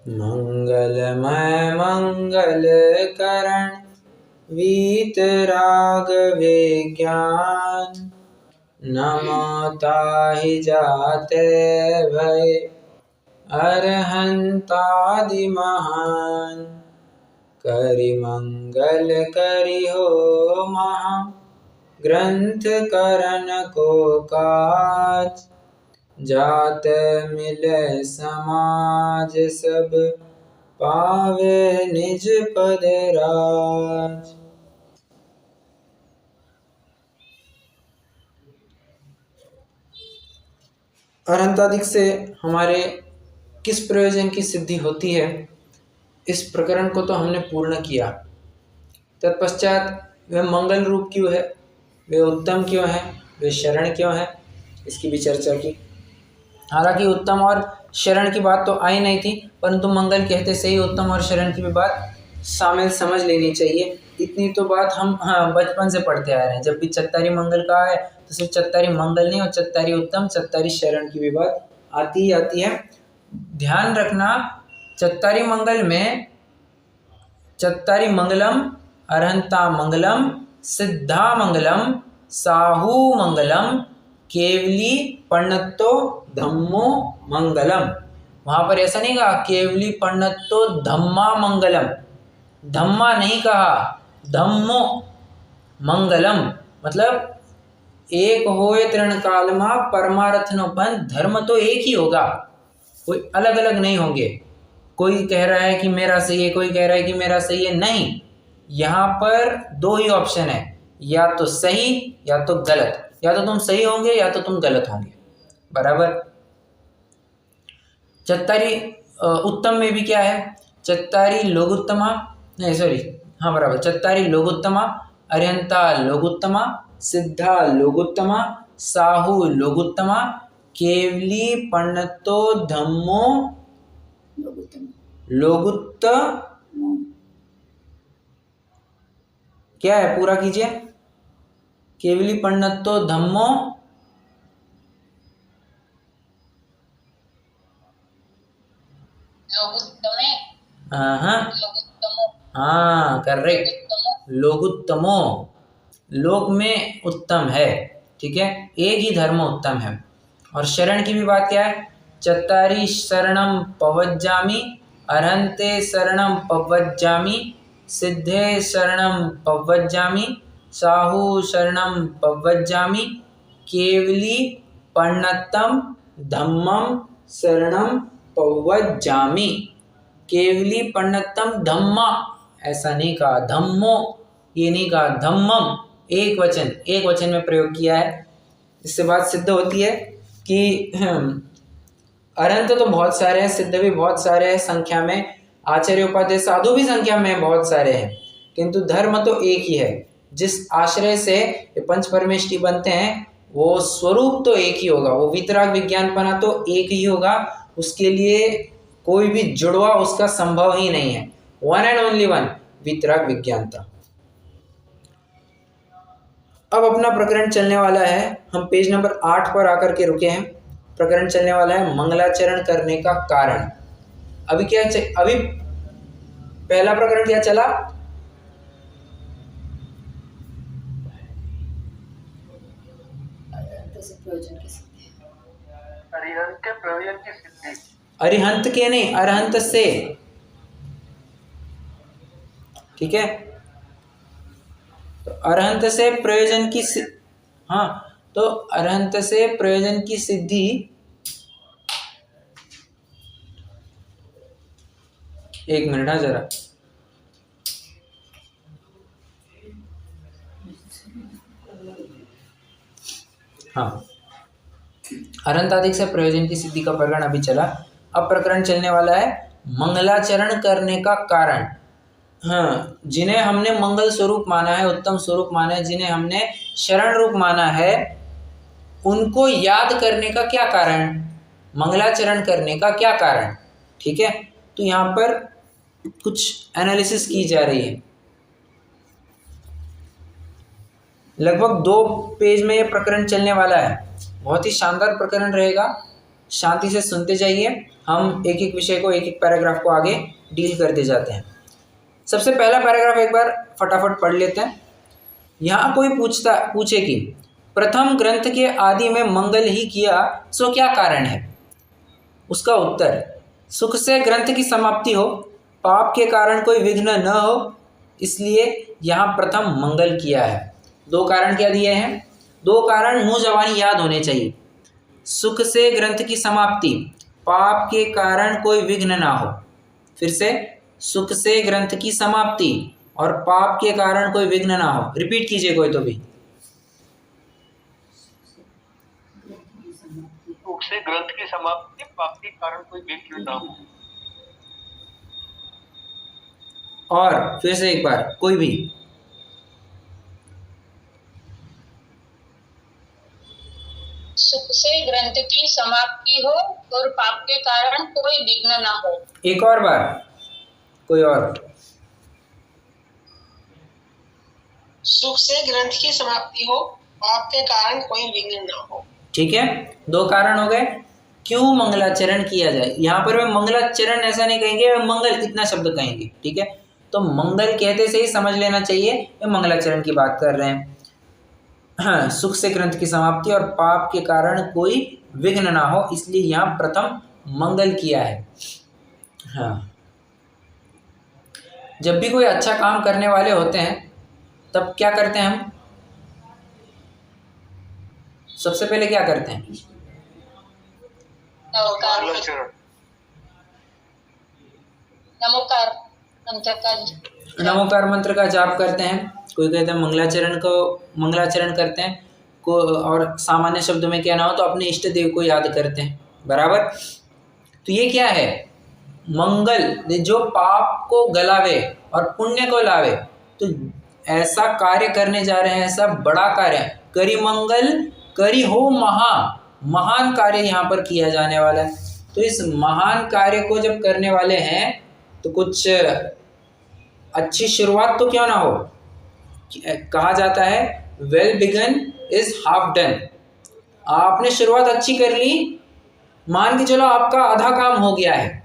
मंगलमय मंगल करण वीतराग विज्ञान, नमो ताहि जाते भय अरहंतादि महान। करि मंगल करि हो महा, ग्रंथ करन को काज। जात मिले समाज सब, पावे निज पद राज। अरहंतादिक से हमारे किस प्रयोजन की सिद्धि होती है, इस प्रकरण को तो हमने पूर्ण किया। तत्पश्चात वह मंगल रूप क्यों है, वे उत्तम क्यों है, वे शरण क्यों है, इसकी भी चर्चा की। हालांकि उत्तम और शरण की बात तो आई नहीं थी, परंतु मंगल कहते से ही उत्तम और शरण की भी बात शामिल समझ लेनी चाहिए। इतनी तो बात हम बचपन से पढ़ते आ रहे हैं। जब भी चत्तारी मंगल कहा है तो सिर्फ चत्तारी मंगल नहीं, और चत्तारी उत्तम, चत्तारी शरण की भी बात आती ही आती है। ध्यान रखना, चत्तारी मंगल में चत्तारी मंगलम, अरहंता मंगलम, सिद्धा मंगलम, साहू मंगलम, केवली पण्णत्तो धम्मो मंगलम। वहां पर ऐसा नहीं कहा केवली पण्णत्तो धम्मा मंगलम, धम्मा नहीं कहा, धम्मो मंगलम। मतलब एक होए तृण काल मा परमारथ नो पंथ, धर्म तो एक ही होगा, कोई अलग अलग नहीं होंगे। कोई कह रहा है कि मेरा सही है, कोई कह रहा है कि मेरा सही है, नहीं। यहाँ पर दो ही ऑप्शन है, या तो सही या तो गलत। या तो तुम सही होंगे या तो तुम गलत होंगे, बराबर। चत्तारी उत्तम में भी क्या है, चत्तारी लोगुत्तमा, नहीं सॉरी, हाँ बराबर, चत्तारी लोगुत्तमा, अरहंता लोगुत्तमा, सिद्धा लोगुत्तमा, साहू लोगुत्तमा, केवली पण्णत्तो धम्मो लोगुत्त, क्या है पूरा कीजिए, केवली पण्णत्तो धम्मो हाँ करेक्ट, लोगुत्तमो, लोक में उत्तम है, ठीक है, एक ही धर्म उत्तम है। और शरण की भी बात क्या है, चत्तारी शरणम पवज्जामि, अरहंते शरणम पवज्जामि, सिद्धे शरणम पवज्जामि, साहू शरणम पवज्जामि, केवली पण्णत्तम धम्मम शरणम पवज्जामि। केवली पण्णत्तम धम्मा, ऐसा नहीं कहा, धम्मो ये नहीं कहा, धम्मम एक वचन, एक वचन में प्रयोग किया है। इससे बात सिद्ध होती है कि अरहंत तो बहुत सारे हैं, सिद्ध भी बहुत सारे हैं संख्या में, आचार्य उपाध्याय साधु भी संख्या में बहुत सारे हैं, किंतु धर्म तो एक ही है। जिस आश्रय से ये पंच परमेष्टि बनते हैं वो स्वरूप तो एक ही होगा, वो वितराग विज्ञानपना तो एक ही होगा, उसके लिए कोई भी जुड़वा उसका संभव ही नहीं है। वन एंड ओनली वन, वितराग विज्ञानता। अब अपना प्रकरण चलने वाला है, हम पेज नंबर 8 पर आकर के रुके हैं। प्रकरण चलने वाला है मंगलाचरण करने का कारण। अभी क्या अभी पहला प्रकरण क्या चला, अरिहंत के नहीं, अरहंत से, ठीक है। तो अरहंत से प्रयोजन की हाँ, तो अरहंत से प्रयोजन की सिद्धि, एक मिनट हाँ जरा, हाँ, अरहंतादिक से प्रयोजन की सिद्धि का प्रकरण अभी चला। अब प्रकरण चलने वाला है मंगलाचरण करने का कारण। हाँ, जिन्हें हमने मंगल स्वरूप माना है, उत्तम स्वरूप माना है, जिन्हें हमने शरण रूप माना है, उनको याद करने का क्या कारण, मंगलाचरण करने का क्या कारण, ठीक है। तो यहाँ पर कुछ एनालिसिस की जा रही है। लगभग 2 पेज में ये प्रकरण चलने वाला है, बहुत ही शानदार प्रकरण रहेगा, शांति से सुनते जाइए, हम एक एक विषय को, एक एक पैराग्राफ को आगे डील करते जाते हैं। सबसे पहला पैराग्राफ एक बार फटाफट पढ़ लेते हैं। यहाँ कोई पूछे कि प्रथम ग्रंथ के आदि में मंगल ही किया, सो क्या कारण है? उसका उत्तर, सुख से ग्रंथ की समाप्ति हो, पाप के कारण कोई विघ्न न हो, इसलिए यहाँ प्रथम मंगल किया है। दो कारण क्या दिए हैं? दो कारण मुँह जबानी याद होने चाहिए। सुख से ग्रंथ की समाप्ति, पाप के कारण कोई विघ्न ना हो। फिर से, सुख से ग्रंथ की समाप्ति और पाप के कारण कोई विघ्न ना हो। रिपीट कीजिए कोई तो भी। सुख से ग्रंथ की समाप्ति, पाप के कारण कोई विघ्न ना हो। और फिर से एक बार, कोई भी। सुख से ग्रंथ की समाप्ति हो और पाप के कारण कोई विघ्न ना हो। एक और बार, कोई और। सुख से ग्रंथ की समाप्ति हो, पाप के कारण कोई विघ्न ना हो। ठीक है, दो कारण हो गए। क्यों मंगलाचरण किया जाए? यहाँ पर वे मंगलाचरण ऐसा नहीं कहेंगे, वे मंगल इतना शब्द कहेंगे। ठीक है, तो मंगल कहते से ही समझ लेना चाहिए ये मंगलाचरण की बात कर रहे हैं। हाँ, सुख से ग्रंथ की समाप्ति और पाप के कारण कोई विघ्न ना हो, इसलिए यहाँ प्रथम मंगल किया है। हाँ, जब भी कोई अच्छा काम करने वाले होते हैं तब क्या करते हैं हम? सबसे पहले क्या करते हैं? नमोकार मंत्र का जाप करते हैं। कोई कहते हैं मंगलाचरण करते हैं को, और सामान्य शब्दों में क्या ना हो तो अपने इष्ट देव को याद करते हैं। बराबर। तो ये क्या है? मंगल जो पाप को गलावे और पुण्य को लावे, तो ऐसा कार्य करने जा रहे हैं, ऐसा बड़ा कार्य, करी मंगल करी हो महान कार्य यहाँ पर किया जाने वाला है। तो इस महान कार्य को जब करने वाले हैं तो कुछ अच्छी शुरुआत तो क्यों ना हो। कहा जाता है well begun is half done. आपने शुरुआत अच्छी कर ली, मान के चलो आपका आधा काम हो गया है।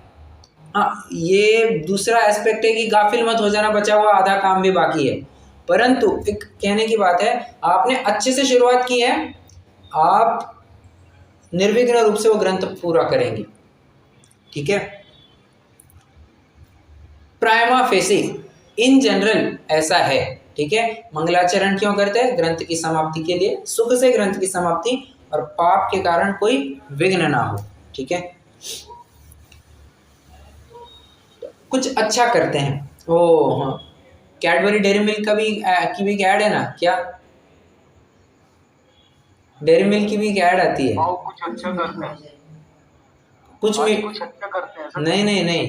हाँ, ये दूसरा एस्पेक्ट है कि गाफिल मत हो जाना, बचा हुआ आधा काम भी बाकी है। परंतु एक कहने की बात है, आपने अच्छे से शुरुआत की है, आप निर्विघ्न रूप से वो ग्रंथ पूरा करेंगे। ठीक है, प्राइमा फेसी इन जनरल ऐसा है। ठीक है, मंगलाचरण क्यों करते हैं? ग्रंथ की समाप्ति के लिए, सुख से ग्रंथ की समाप्ति और पाप के कारण कोई विघ्न ना हो। ठीक है, कुछ अच्छा करते हैं। ओ हाँ, कैडबरी डेयरी मिल्क की भी ऐड है ना क्या? डेयरी मिल्क की भी ऐड आती है। कुछ अच्छा करते हैं, कुछ अच्छा करते हैं। नहीं।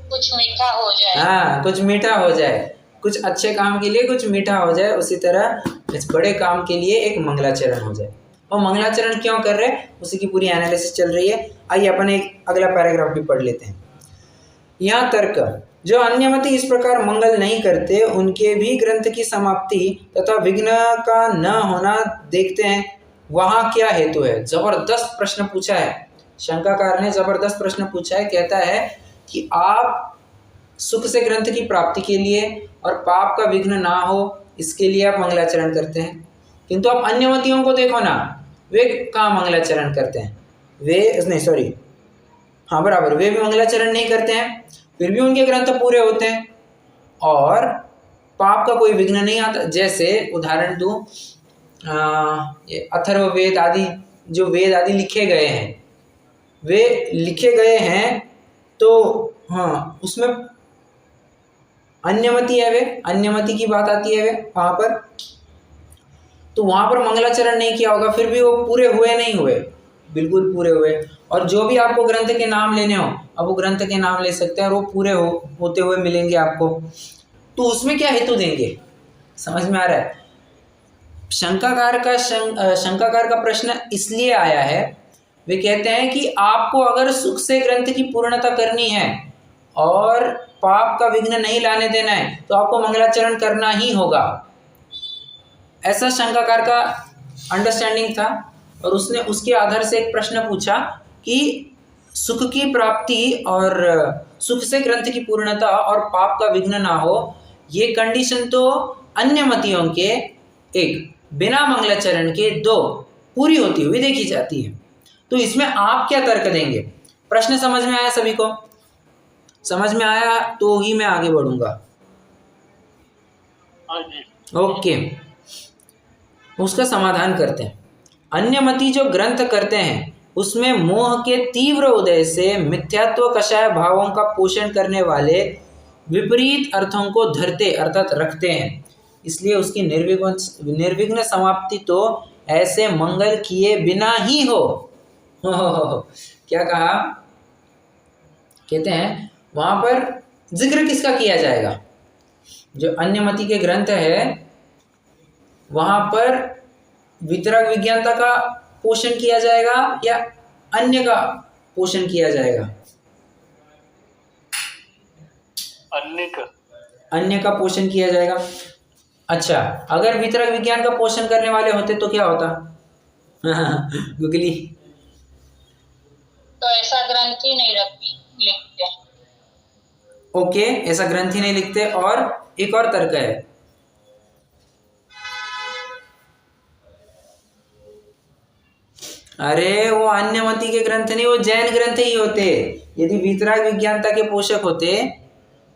कुछ मीठा हो जाए। हाँ, कुछ मीठा हो जाए। कुछ अच्छे काम के लिए कुछ मीठा हो जाए, उसी तरह इस बड़े काम के लिए एक मंगलाचरण हो जाए। और मंगलाचरण क्यों कर रहे हैं, उसी की पूरी एनालिसिस चल रही है। आइए अपन एक अगला पैराग्राफ भी पढ़ लेते हैं। यहाँ तर्क, जो अन्यमति इस प्रकार मंगल नहीं करते, उनके भी ग्रंथ की समाप्ति तथा विघ्न का न होना देखते हैं, वहाँ क्या हेतु है? जबरदस्त प्रश्न पूछा है, शंकाकार ने जबरदस्त प्रश्न पूछा है। कहता है कि आप सुख से ग्रंथ की प्राप्ति के लिए और पाप का विघ्न ना हो, इसके लिए आप मंगलाचरण करते हैं, किंतु आप अन्यमतियों को देखो ना, वे कहाँ मंगलाचरण करते हैं? बराबर, वे भी मंगलाचरण नहीं करते हैं, फिर भी उनके ग्रंथ पूरे होते हैं और पाप का कोई विघ्न नहीं आता। जैसे उदाहरण दूं, अथर्ववेद आदि, जो वेद आदि लिखे गए हैं, वे लिखे गए हैं तो हाँ, उसमें अन्यमति है, वे अन्यमति की बात आती है वे वहाँ पर, तो वहाँ पर मंगलाचरण नहीं किया होगा, फिर भी वो पूरे हुए नहीं हुए? बिल्कुल पूरे हुए। और जो भी आपको ग्रंथ के नाम लेने हो, अब वो ग्रंथ के नाम ले सकते हैं और वो पूरे होते हुए मिलेंगे आपको, तो उसमें क्या हेतु देंगे? समझ में आ रहा है? शंकाकार का प्रश्न इसलिए आया है, वे कहते हैं कि आपको अगर सुख से ग्रंथ की पूर्णता करनी है और पाप का विघ्न नहीं लाने देना है, तो आपको मंगलाचरण करना ही होगा। ऐसा शंकाकार का अंडरस्टैंडिंग था और उसने उसके आधार से एक प्रश्न पूछा कि सुख की प्राप्ति और सुख से ग्रंथ की पूर्णता और पाप का विघ्न ना हो, ये कंडीशन तो अन्य मतियों के एक बिना मंगलाचरण के दो पूरी होती हुई देखी जाती है। तो इसमें आप क्या तर्क देंगे? प्रश्न समझ में आया सभी को? समझ में आया तो ही मैं आगे बढ़ूंगा। हाँ जी। ओके, उसका समाधान करते हैं। अन्य मति जो ग्रंथ करते हैं उसमें मोह के तीव्र उदय से मिथ्यात्व कषाय भावों का पोषण करने वाले विपरीत अर्थों को धरते अर्थात रखते हैं, इसलिए उसकी निर्विघ्न समाप्ति तो ऐसे मंगल किए बिना ही हो। क्या कहा? कहते हैं वहां पर जिक्र किसका किया जाएगा? जो अन्य मति के ग्रंथ है वहां पर वितराग विज्ञानता का पोषण किया जाएगा या अन्य का पोषण किया जाएगा? अन्य का पोषण किया जाएगा। अच्छा, अगर वितरक विज्ञान का पोषण करने वाले होते तो क्या होता? गुगली, तो ऐसा ग्रंथ ही नहीं लिखते। ओके, ऐसा ग्रंथ ही नहीं लिखते। और एक और तर्क है, अरे वो अन्य मति के ग्रंथ नहीं, वो जैन ग्रंथ ही होते। यदि वितराग विज्ञानता के पोषक होते,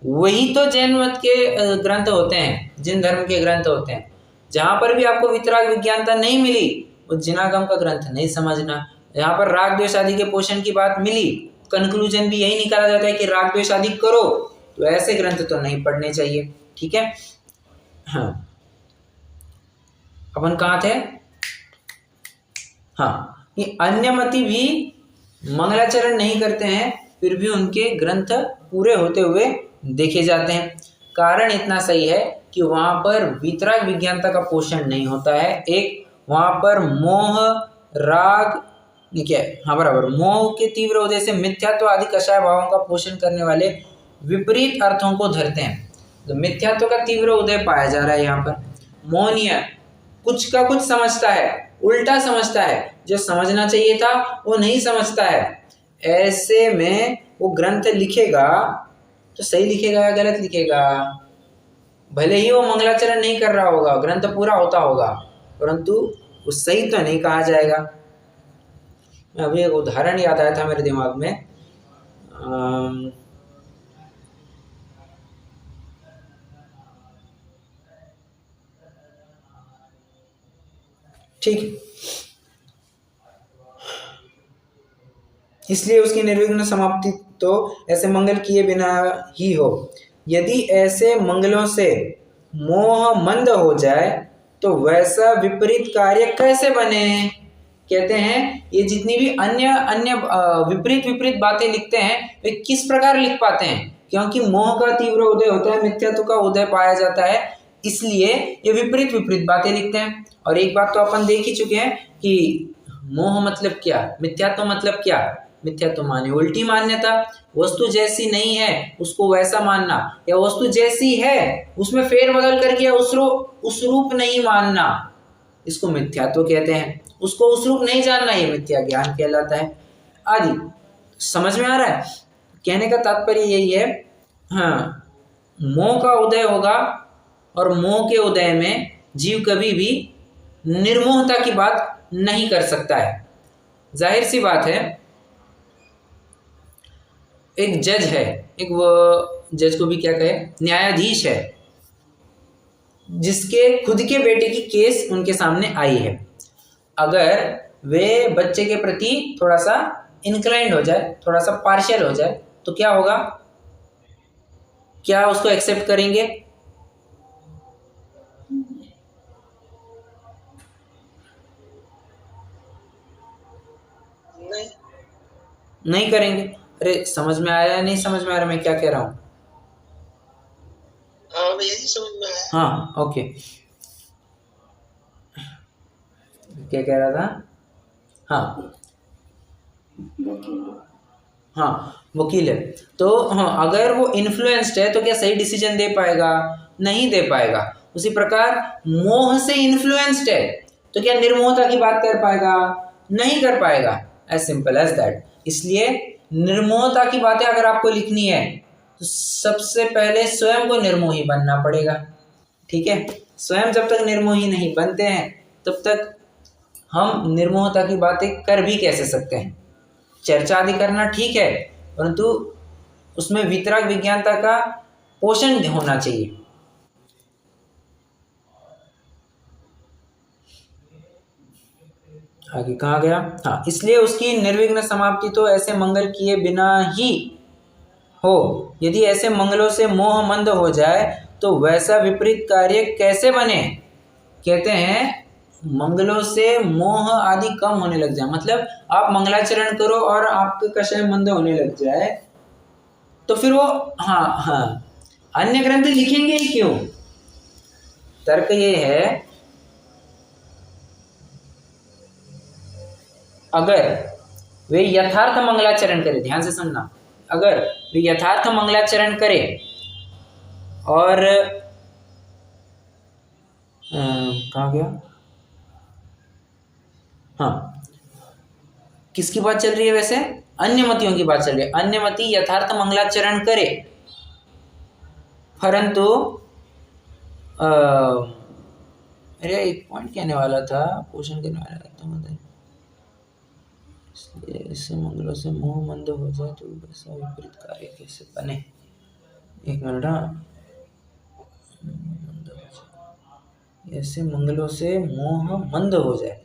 वही तो जैन मत के ग्रंथ होते हैं, जिन धर्म के ग्रंथ होते हैं। जहां पर भी आपको वितराग विज्ञानता नहीं मिली, वो जिनागम का ग्रंथ नहीं समझना। यहाँ पर राग द्वेष आदि के पोषण की बात मिली, कंक्लूजन भी यही निकाला जाता है कि राग द्वेष आदि करो, तो ऐसे ग्रंथ तो नहीं पढ़ने चाहिए। ठीक है, हाँ, अपन कहाँ थे? हाँ, ये अन्य मति भी मंगलाचरण नहीं करते हैं, फिर भी उनके ग्रंथ पूरे होते हुए देखे जाते हैं। कारण इतना सही है कि वहां पर वितराग विज्ञानता का पोषण नहीं होता है। एक वहां पर मोह राग क्या है, हाँ बराबर, मोह के तीव्र उदय से मिथ्यात्व आदि कषाय भावों का पोषण करने वाले विपरीत अर्थों को धरते हैं। तो मिथ्यात्व का तीव्र उदय पाया जा रहा है यहाँ पर। मोहनीय कुछ का कुछ समझता है, उल्टा समझता है, जो समझना चाहिए था वो नहीं समझता है। ऐसे में वो ग्रंथ लिखेगा तो सही लिखेगा या गलत लिखेगा? भले ही वो मंगलाचरण नहीं कर रहा होगा, ग्रंथ पूरा होता होगा, परंतु वो सही तो नहीं कहा जाएगा। अभी एक उदाहरण याद आया था मेरे दिमाग में। ठीक, इसलिए उसकी निर्विघ्न समाप्ति तो ऐसे मंगल किए बिना ही हो। यदि ऐसे मंगलों से मोह मंद हो जाए तो वैसा विपरीत कार्य कैसे बने? कहते हैं ये जितनी भी अन्य विपरीत बातें लिखते हैं वे किस प्रकार लिख पाते हैं? क्योंकि मोह का तीव्र उदय होता है, मिथ्यात्व का उदय पाया जाता है, इसलिए ये विपरीत बातें लिखते हैं। और एक बात तो अपन देख ही चुके हैं कि मोह मतलब क्या, मिथ्यात्व मतलब क्या। मिथ्यात्व माने उल्टी मान्यता, वस्तु जैसी नहीं है उसको वैसा मानना, या वस्तु जैसी है उसमें फेरबदल करके उस रूप नहीं मानना, इसको मिथ्यात्व कहते हैं। उसको उस रूप नहीं जानना, ये मिथ्या ज्ञान कहलाता है आदि। समझ में आ रहा है? कहने का तात्पर्य यही है, हाँ, मोह का उदय होगा और मोह के उदय में जीव कभी भी निर्मोहता की बात नहीं कर सकता है। जाहिर सी बात है, एक जज है, एक वो जज को भी क्या कहे, न्यायाधीश है, जिसके खुद के बेटे की केस उनके सामने आई है। अगर वे बच्चे के प्रति थोड़ा सा इंक्लाइंड हो जाए, थोड़ा सा पार्शियल हो जाए, तो क्या होगा? क्या उसको एक्सेप्ट करेंगे? नहीं करेंगे। अरे समझ में आया या नहीं समझ में आ रहा मैं क्या कह रहा हूँ? हाँ भैया जी, समझ में आया। हाँ, ओके, क्या कह रहा था? हाँ, वकील है तो हाँ, अगर वो इन्फ्लुएंस्ड है तो क्या सही डिसीजन दे पाएगा? नहीं दे पाएगा। उसी प्रकार मोह से इन्फ्लुएंस्ड है तो क्या निर्मोहता की बात कर पाएगा? नहीं कर पाएगा। As simple as that. इसलिए निर्मोहता की बातें अगर आपको लिखनी है तो सबसे पहले स्वयं को निर्मोही बनना पड़ेगा। ठीक है, स्वयं जब तक निर्मोही नहीं बनते हैं तब तक हम निर्मोहता की बातें कर भी कैसे सकते हैं। चर्चा आदि करना ठीक है, परंतु उसमें वितराग विज्ञानता का पोषण होना चाहिए। आगे कहाँ गया? हाँ, इसलिए उसकी निर्विघ्न समाप्ति तो ऐसे मंगल किए बिना ही हो। यदि ऐसे मंगलों से मोह मंद हो जाए तो वैसा विपरीत कार्य कैसे बने? कहते हैं मंगलों से मोह आदि कम होने लग जाए, मतलब आप मंगलाचरण करो और आपके कषाय मंद होने लग जाए तो फिर वो अन्य ग्रंथ लिखेंगे ही क्यों? तर्क ये है, अगर वे यथार्थ मंगलाचरण करें, ध्यान से सुनना, अगर वे यथार्थ मंगलाचरण करें और कहाँ गया? हाँ, किसकी बात चल रही है वैसे? अन्य मतियों की बात चल रही है। अन्य मति यथार्थ मंगलाचरण करे, परंतु अरे एक पॉइंट कहने वाला था, क्वेश्चन करने वाला था, मतलब इससे मंगलों से मोह मंद हो जाए तो वैसा विपरीत कार्य कैसे बने? एक मिनट। ऐसे मंगलों से मोह मंद हो जाए।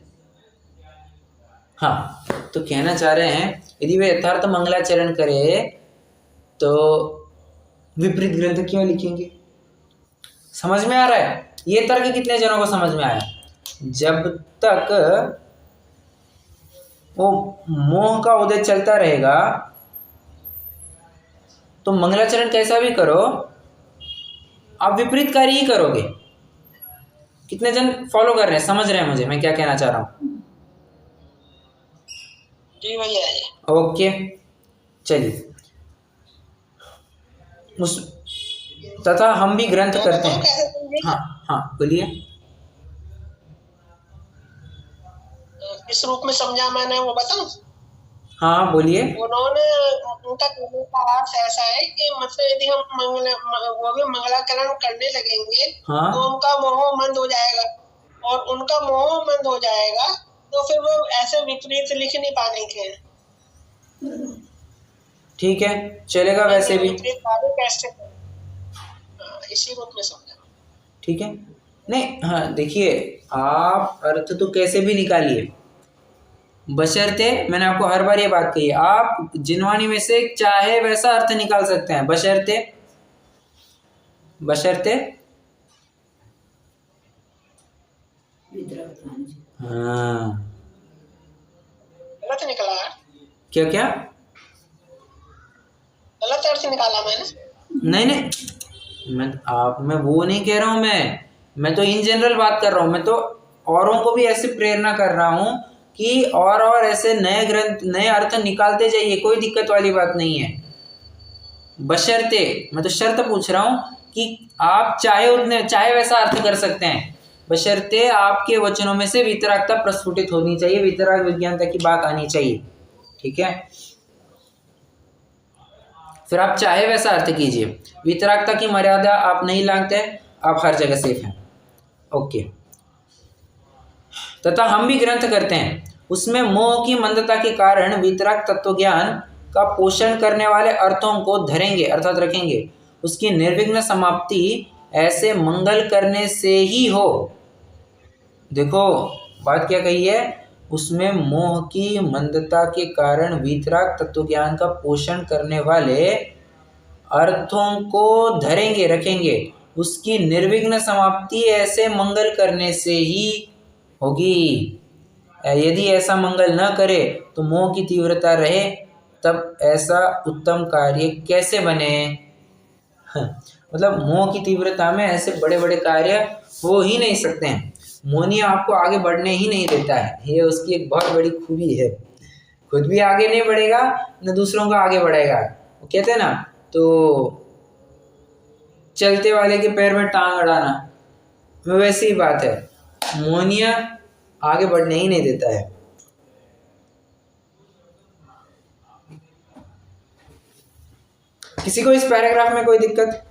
हाँ, तो कहना चाह रहे हैं यदि वे यथार्थ मंगलाचरण करे तो विपरीत ग्रंथ क्यों लिखेंगे? समझ में आ रहा है? ये तर्क कितने जनों को समझ में आया? जब तक वो मोह का उदय चलता रहेगा तो मंगलाचरण कैसा भी करो आप विपरीत कार्य ही करोगे। कितने जन फॉलो कर रहे हैं, समझ रहे हैं मुझे मैं क्या कहना चाह रहा हूँ? जी भैया जी। ओके, चलिए। उस तथा हम भी ग्रंथ करते हैं। हाँ बोलिए। किस रूप में समझा मैंने वो बताऊं? हाँ बोलिए। उन्होंने उनका कहने का अर्थ ऐसा है कि मतलब यदि हम वो भी मंगलाकरण करने लगेंगे हाँ, तो उनका मोह मंद हो जाएगा, और उनका मोह मंद हो जाएगा तो फिर वो ऐसे विपरीत लिख नहीं पाएंगे। ठीक है, चलेगा वैसे भी। विपरीत कार्य कैसे? इसी रूप में समझा। ठीक है, नहीं हाँ देखिए, आप अर्थ तो कैसे भी निकालिए, बशर्ते मैंने आपको हर बार ये बात कही है, आप जिनवानी में से चाहे वैसा अर्थ निकाल सकते हैं, बशर्ते हाँ। गलत निकला? क्या क्या? गलत अर्थ निकाला मैंने? नहीं, मैं वो नहीं कह रहा हूँ, मैं तो इन जनरल बात कर रहा हूँ। मैं तो औरों को भी ऐसे प्रेरणा कर रहा हूँ कि और ऐसे नए ग्रंथ, नए अर्थ निकालते जाइए, कोई दिक्कत वाली बात नहीं है। बशर्ते, मैं तो शर्त पूछ रहा हूँ कि आप चाहे वैसा अर्थ कर सकते हैं, बशर्ते आपके वचनों में से वितरागता प्रस्फुटित होनी चाहिए, वितराग विज्ञानता की बात आनी चाहिए। ठीक है, फिर आप चाहे वैसा अर्थ कीजिए, वितरागता की मर्यादा आप नहीं लांघते, आप हर जगह सेफ हैं। ओके। तथा हम भी ग्रंथ करते हैं, उसमें मोह की मंदता के कारण वितराग तत्वज्ञान का पोषण करने वाले अर्थों को धरेंगे अर्थात रखेंगे। उसकी निर्विघ्न समाप्ति ऐसे मंगल करने से ही हो। देखो बात क्या कही है, उसमें मोह की मंदता के कारण वितराग तत्वज्ञान का पोषण करने वाले अर्थों को धरेंगे रखेंगे, उसकी निर्विघ्न समाप्ति ऐसे मंगल करने से ही होगी। यदि ऐसा मंगल न करे तो मोह की तीव्रता रहे, तब ऐसा उत्तम कार्य कैसे बने? मतलब मोह की तीव्रता में ऐसे बड़े बड़े कार्य हो ही नहीं सकते हैं। मोहनिया आपको आगे बढ़ने ही नहीं देता है, ये उसकी एक बहुत बड़ी खूबी है। खुद भी आगे नहीं बढ़ेगा न दूसरों को आगे बढ़ेगा। वो कहते हैं ना, तो चलते वाले के पैर में टांग अड़ाना, वैसी ही बात है, मोहनिया आगे बढ़ने ही नहीं देता है। किसी को इस पैराग्राफ में कोई दिक्कत?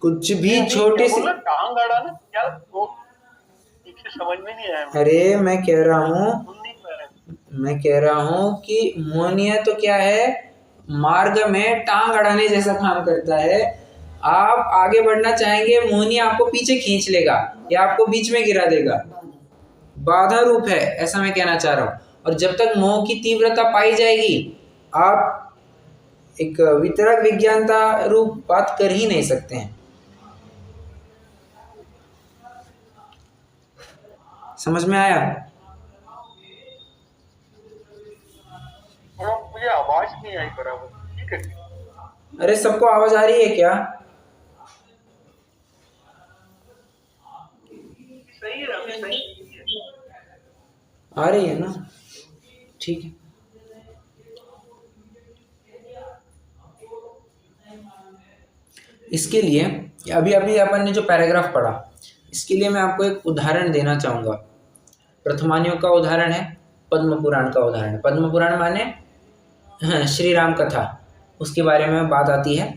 कुछ भी छोटी सी, टांग अड़ाना क्या, वो ठीक से समझ में नहीं आया। अरे मैं कह रहा हूँ, सुन नहीं पा रहे। मैं कह रहा हूँ कि मोहनिया तो क्या है, मार्ग में टांग अड़ाने जैसा काम करता है। आप आगे बढ़ना चाहेंगे, मोहनिया आपको पीछे खींच लेगा या आपको बीच में गिरा देगा। बाधा रूप है, ऐसा मैं कहना चाह रहा हूँ। और जब तक मोह की तीव्रता पाई जाएगी, आप एक वितरक विज्ञानता रूप बात कर ही नहीं सकते हैं। समझ में आया? मुझे आवाज नहीं आई बराबर। ठीक है, अरे सबको आवाज आ रही है क्या? सही है, अभी सही है। आ रही है ना? ठीक है। इसके लिए अभी अभी अपन ने जो पैराग्राफ पढ़ा, इसके लिए मैं आपको एक उदाहरण देना चाहूँगा। प्रथमानियों का उदाहरण है, पद्म पुराण का उदाहरण है। पद्म पुराण माने श्री राम कथा, उसके बारे में बात आती है।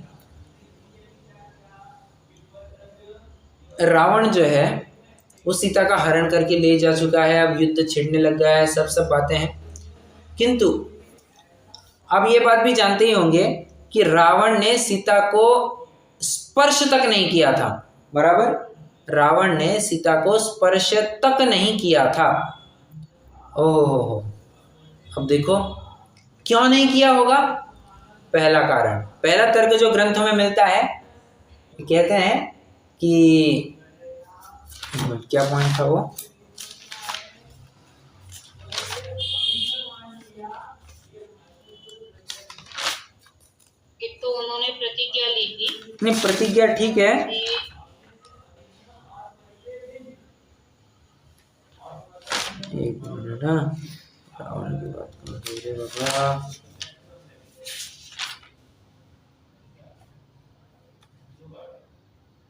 रावण जो है वो सीता का हरण करके ले जा चुका है, अब युद्ध छिड़ने लग गया है, सब बातें हैं। किंतु आप ये बात भी जानते ही होंगे कि रावण ने सीता को स्पर्श तक नहीं किया था, बराबर। रावण ने सीता को स्पर्श तक नहीं किया था। ओहो, अब देखो क्यों नहीं किया होगा। पहला कारण, पहला तर्क जो ग्रंथों में मिलता है, कहते हैं कि क्या पॉइंट था वो, एक तो उन्होंने प्रतिज्ञा ली थी। नहीं, प्रतिज्ञा ठीक है, एक मिनट। हाँ, रावण की बात कर बाबा।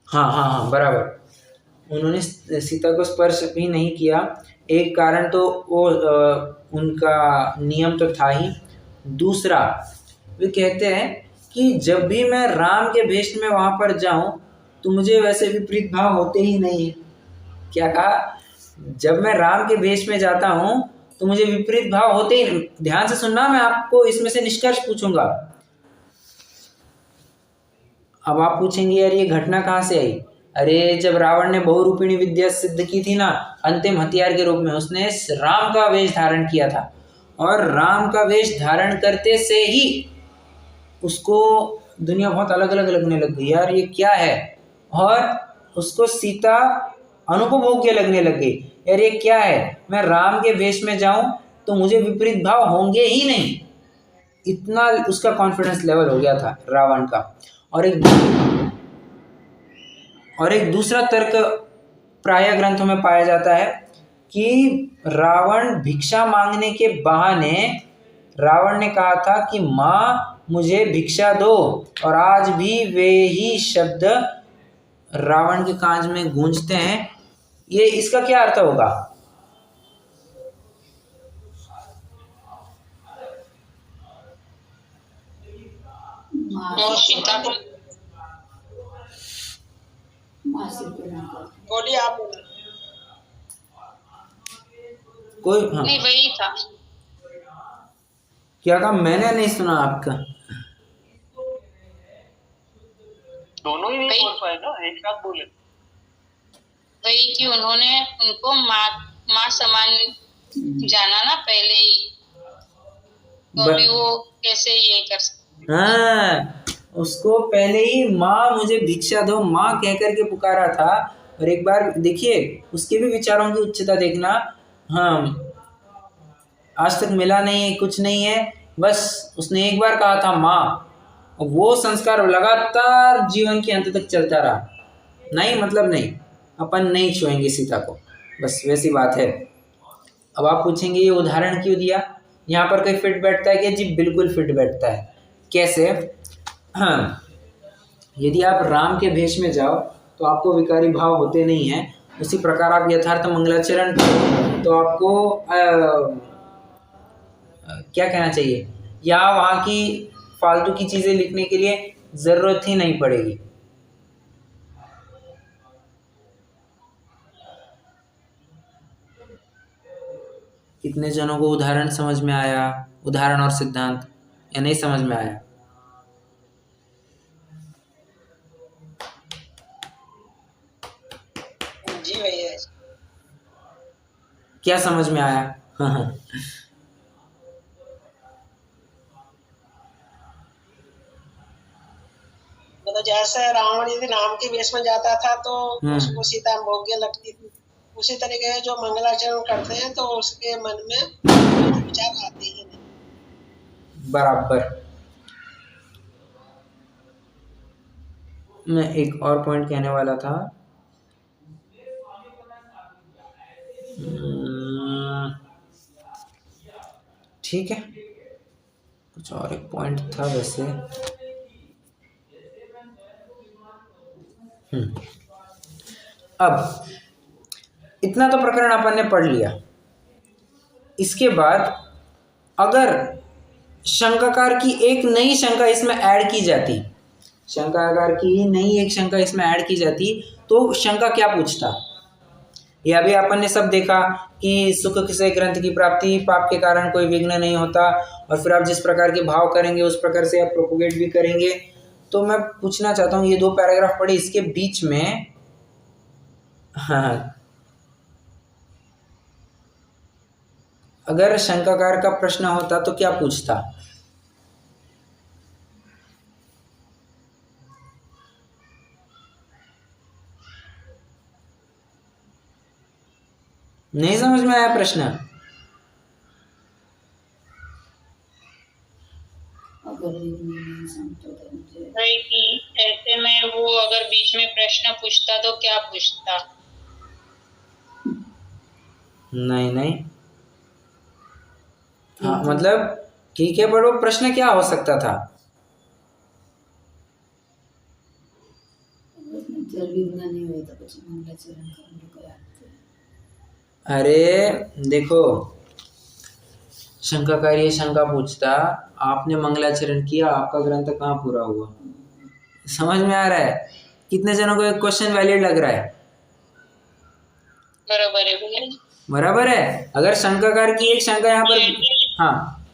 हाँ, बराबर। उन्होंने सीता को स्पर्श भी नहीं किया। एक कारण तो वो उनका नियम तो था ही। दूसरा, वे कहते हैं कि जब भी मैं राम के भेष में वहाँ पर जाऊँ तो मुझे वैसे विपरीत भाव होते ही नहीं है। क्या कहा? जब मैं राम के भेष में जाता हूँ तो मुझे विपरीत भाव होते ही नहीं। ध्यान से सुनना, मैं आपको इसमें से निष्कर्ष पूछूंगा। अब आप पूछेंगे यार ये घटना कहाँ से आई? अरे जब रावण ने बहुरूपिणी विद्या सिद्ध की थी ना, अंतिम हथियार के रूप में उसने राम का वेश धारण किया था, और राम का वेश धारण करते से ही उसको दुनिया बहुत अलग अलग लगने लग गई, यार ये क्या है। और उसको सीता अनुपभोग्य लगने लग गई, यार ये क्या है, मैं राम के वेश में जाऊं तो मुझे विपरीत भाव होंगे ही नहीं। इतना उसका कॉन्फिडेंस लेवल हो गया था रावण का। और एक दूसरा तर्क प्राय ग्रंथों में पाया जाता है कि रावण भिक्षा मांगने के बहाने रावण ने कहा था कि माँ मुझे भिक्षा दो, और आज भी वे ही शब्द रावण के कांज में गूंजते हैं। ये इसका क्या अर्थ होगा? सीता को बोलिए आप। कोई हाँ, नहीं, वही था। क्या कहा? मैंने नहीं सुना आपका। दोनों ही नहीं बोल पाए ना, एक साथ बोले। वही कि उन्होंने उनको माँ समान जाना ना पहले ही, तो भी वो कैसे ये कर सकते। हाँ, उसको पहले ही माँ मुझे भिक्षा दो, माँ कह करके पुकारा था। और एक बार देखिए उसके भी विचारों की उच्चता देखना। हाँ, आज तक मिला नहीं है, कुछ नहीं है, बस उसने एक बार कहा था माँ, और वो संस्कार लगातार जीवन के अंत तक चलता रहा। नहीं मतलब नहीं, अपन नहीं छुएंगे सीता को, बस वैसी बात है। अब आप पूछेंगे ये उदाहरण क्यों दिया, यहाँ पर कहीं फिट बैठता है क्या? जी बिल्कुल फिट बैठता है। कैसे? हाँ, यदि आप राम के भेष में जाओ तो आपको विकारी भाव होते नहीं हैं। उसी प्रकार आप यथार्थ मंगलाचरण करो तो आपको क्या कहना चाहिए, या वहाँ की फालतू की चीज़ें लिखने के लिए ज़रूरत ही नहीं पड़ेगी। कितने जनों को उदाहरण समझ में आया, उदाहरण और सिद्धांत, या नहीं समझ में आया? जी भैया। क्या समझ में आया? मतलब जैसे रावण यदि राम के वेश में जाता था तो उसको सीता भोग्य लगती थी, उसी तरीके से जो मंगलाचरण करते हैं तो उसके मन में विचार आते ही नहीं। बराबर। मैं एक और पॉइंट कहने वाला था। ठीक है, कुछ और एक पॉइंट था वैसे। अब इतना तो प्रकरण अपन ने पढ़ लिया। इसके बाद अगर शंकाकार की एक नई शंका इसमें ऐड की जाती, शंकाकार की नई एक शंका इसमें ऐड की जाती, तो शंका क्या पूछता? ये अभी अपन ने सब देखा कि सुख से ग्रंथ की प्राप्ति, पाप के कारण कोई विघ्न नहीं होता, और फिर आप जिस प्रकार के भाव करेंगे उस प्रकार से आप प्रोपोगेट भी करेंगे। तो मैं पूछना चाहता हूँ, ये 2 पैराग्राफ पढ़े, इसके बीच में हाँ, अगर शंकाकार का प्रश्न होता तो क्या पूछता? नहीं समझ में आया प्रश्न? ऐसे में वो अगर बीच में प्रश्न पूछता तो क्या पूछता? नहीं हाँ, मतलब ठीक है, पर वो प्रश्न क्या हो सकता था? अरे देखो, शंकाकार ये शंका पूछता, आपने मंगलाचरण किया, आपका ग्रंथ कहाँ पूरा हुआ? समझ में आ रहा है? कितने जनों को एक क्वेश्चन वैलिड लग रहा है? बराबर है भैया। बराबर है। अगर शंकाकार की एक शंका यहाँ पर, हाँ,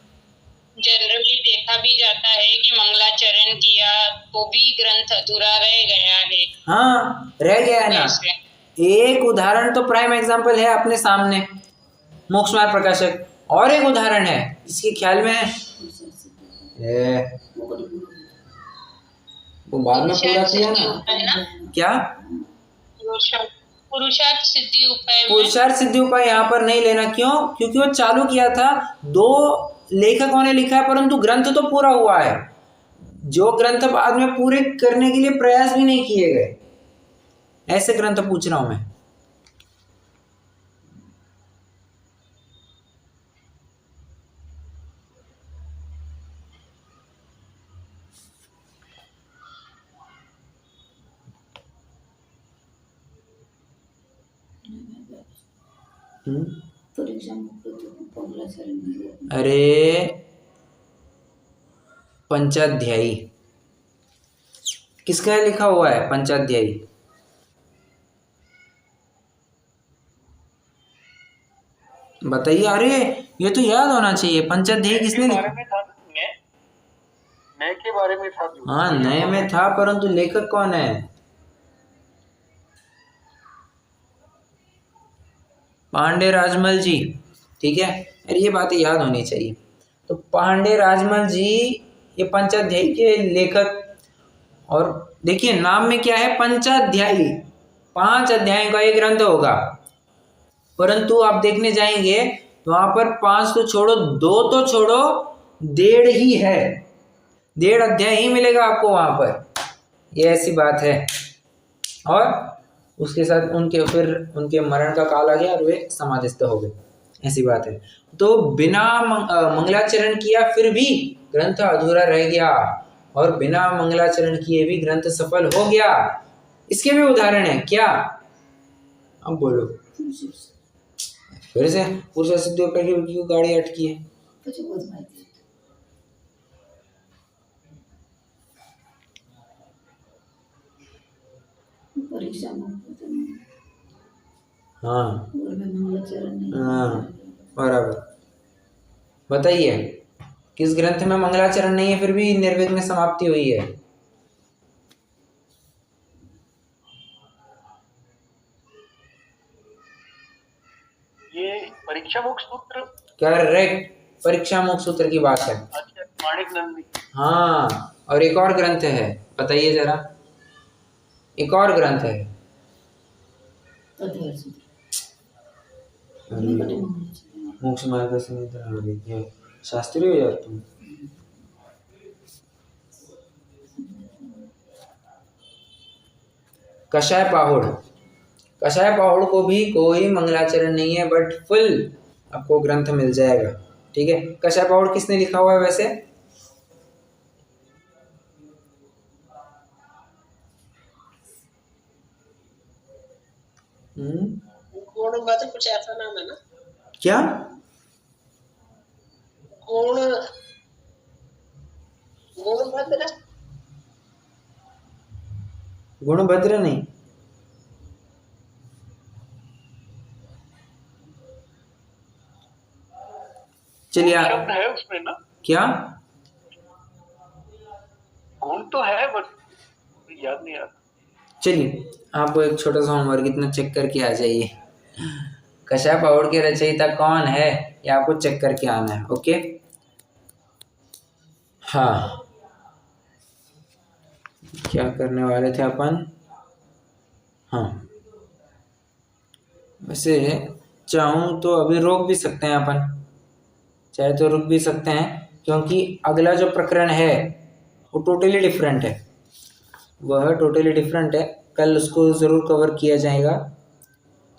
जनरली देखा भी जाता है कि मंगलाचरण किया तो भी ग्रंथ अधूरा रह गया है। हाँ, रह गया है ना। एक उदाहरण तो प्राइम एग्जांपल है अपने सामने, मोक्ष मार्ग प्रकाशक, और एक उदाहरण है इसके ख्याल में है, वो बाद में पूरा किया ना, क्या पुरुषार्थ सिद्धि उपाय। पुरुषार्थ सिद्धि उपाय यहाँ पर नहीं लेना। क्यों? क्योंकि वो चालू किया था, 2 लेखकों ने लिखा है, परंतु ग्रंथ तो पूरा हुआ है। जो ग्रंथ बाद में पूरे करने के लिए प्रयास भी नहीं किए गए, ऐसे ग्रंथ पूछ रहा हूं मैं। अरे पंचाध्यायी किसका लिखा हुआ है? पंचाध्यायी। बताइए। अरे ये तो याद होना चाहिए, पंचाध्यायी किसने लिखा? नए के बारे में था। हाँ, नए में था, परंतु लेखक कौन है? पांडे राजमल जी। ठीक है, अरे ये बातें याद होनी चाहिए। तो पांडे राजमल जी ये पंचाध्यायी के लेखक, और देखिए नाम में क्या है, पंचाध्यायी, 5 अध्यायों का एक ग्रंथ होगा, परंतु आप देखने जाएंगे तो वहां पर 5 तो छोड़ो, 2 तो छोड़ो, 1.5 ही है, 1.5 अध्याय ही मिलेगा आपको वहां पर। ये ऐसी बात है। और उसके साथ उनके मरण का काल आ गया और वे समाधिस्थ हो गए, ऐसी बात है। तो बिना मंगलाचरण किया फिर भी ग्रंथ अधूरा रह गया, और बिना मंगलाचरण किए भी ग्रंथ सफल हो गया। इसके भी उदाहरण है क्या? अब बोलो फिर से। पुरुष सिद्धियों पर की गाड़ी अटकी है। परीक्षा हाँ हाँ बराबर। बताइए किस ग्रंथ में मंगलाचरण नहीं है फिर भी निर्विघ्न समाप्ति हुई है? ये परीक्षा मुख सूत्र। करेक्ट, परीक्षा मुख सूत्र की बात है। अच्छा, माणिक नंदी। हाँ, और एक और ग्रंथ है, बताइए जरा, एक और ग्रंथ है। मोक्ष मार्ग से शास्त्री हो यार तुम। कषाय पाहुड़, कषाय पाहुड़ को भी कोई मंगलाचरण नहीं है बट फुल आपको ग्रंथ मिल जाएगा। ठीक है, कषाय पाहुड़ किसने लिखा हुआ है वैसे? गुणभद्र कुछ ऐसा नाम है ना? क्या? गुणभद्र? गुणभद्र नहीं, चलिए शब्द है उसमें ना? क्या? गुण तो है बट याद नहीं आ रहा। चलिए आपको एक छोटा सा होमवर्क इतना चेक करके आ जाइए। कषाय पाहुड़ के रचयिता कौन है ये आपको चेक करके आना है। ओके, हाँ, क्या करने वाले थे अपन? हाँ, वैसे चाहूँ तो अभी रोक भी सकते हैं अपन, चाहे तो रुक भी सकते हैं क्योंकि अगला जो प्रकरण है वो टोटली डिफरेंट है, वह टोटली डिफरेंट है। कल उसको ज़रूर कवर किया जाएगा।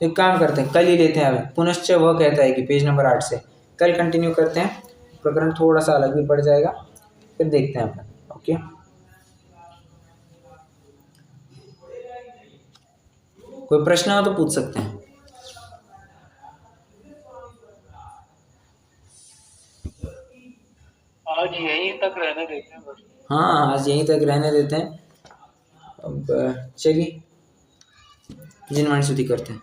तो एक काम करते हैं, कल ही लेते हैं। अभी पुनश्च वह कहता है कि पेज नंबर 8 से कल कंटिन्यू करते हैं। प्रकरण थोड़ा सा अलग भी पड़ जाएगा, फिर देखते हैं अपन। ओके, कोई प्रश्न हो तो पूछ सकते हैं। आज यहीं तक रहने देते हैं बस। हाँ, आज यहीं तक रहने देते हैं। अब चलिए जिनवाणी स्तुति करते हैं।